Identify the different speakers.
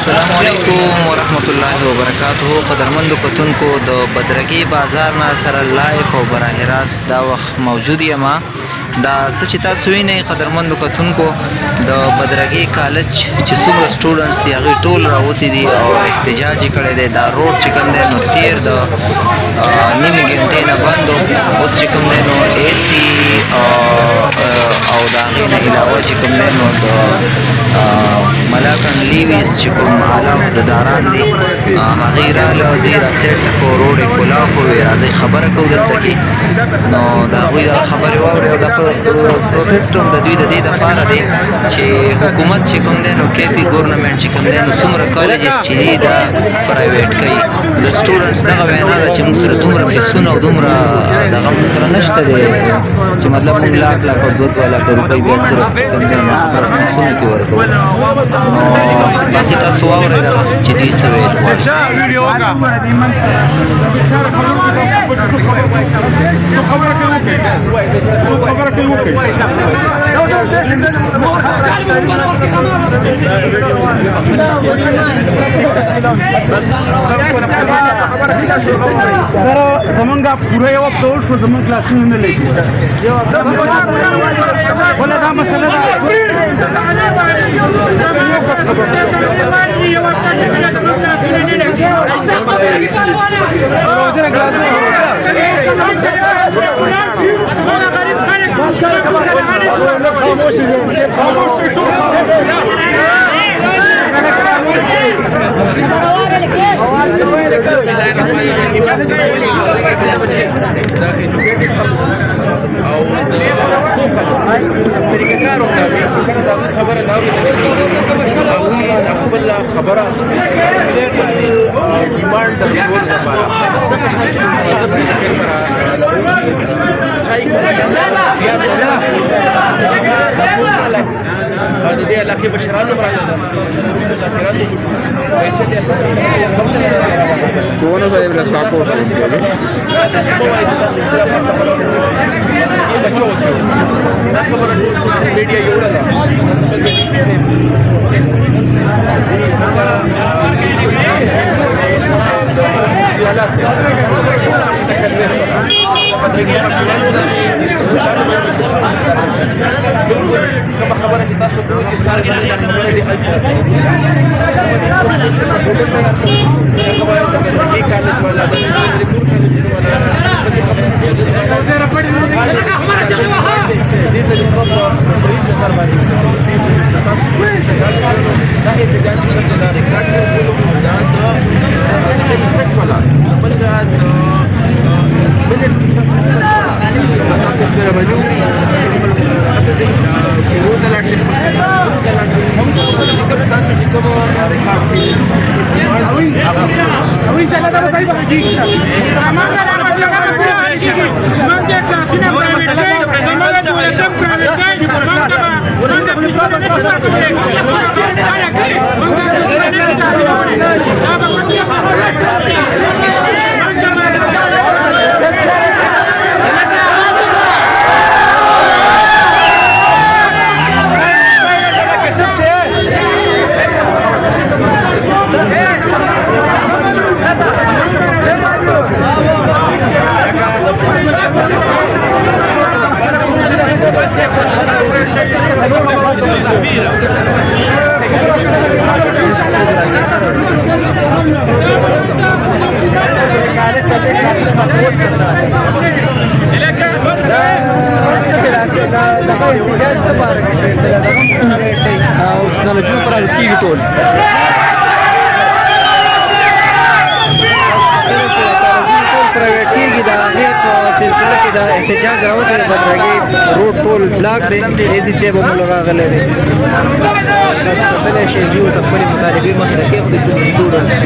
Speaker 1: السلام علیکم ورحمت الله وبرکاتہ. قدرمندو کتونکو د بدرګي بازار نه سره لایف او براه راست دا وخت موجود یم. دا څه چې تاسو وینئ قدرمندو کتونکو د بدرګي کالج چې څومره سټوډنټس دي هغوی ټول راوتي دي او احتجاج یې کړی دی. دا روډ چې کوم دی نو تیر د نیمې ګنټې نه بند و. اوس چې کوم دی نو اے سی او د هغې نه علاوه چې کوم دی نو د ملاکن لیویس چې کوم اعلی عهدهداران دي هغې راله دوی راسیټ کړو روډ یې کلاف ووې راځئ خبره کوو دلته کې. نو د هغوی دغه خبرې واورئ او دا پروټیسټ هم د دوی د دې دپاره دی چې حکومت چې کوم دی نو کیفي ګورنمنټ چې کوم دی نو څومره کالجز چې دي دا پرایویټ کوي. د سټوډنټس دغه وینا ده چې موږ سره دومره فیسونه او دومره دغه موږ سره نشته دی چې مطلب موږ لاک لاک او 2 لاک روپۍ بیا صرف چې کوم دی نو خپله فیسونو کې ورکوو. نو باقي تاسو واورئ دغه چې دوی څه ویل
Speaker 2: سر زمونږ پوره یو هفته وشو زمونږ کلاسونه نه لګي بله دا مسله ده خبره ډیمانډ د ټول لپاره د دې علاقې بشرانو کونه به له ساکو میډیا جوړه ده خبره چې تاسو کوئ چې ستاسو خبره دې حل کړئ خبره د بدرګي کالج والا د شریفپور احتجاج راوتی د بدرګي روډ ټول بلاک دی ایزي صاحب هم راغلی دی تاسو کتلی شئ دوی ورته خپلې مطالبې مخې ته کېښودې سټوډنټس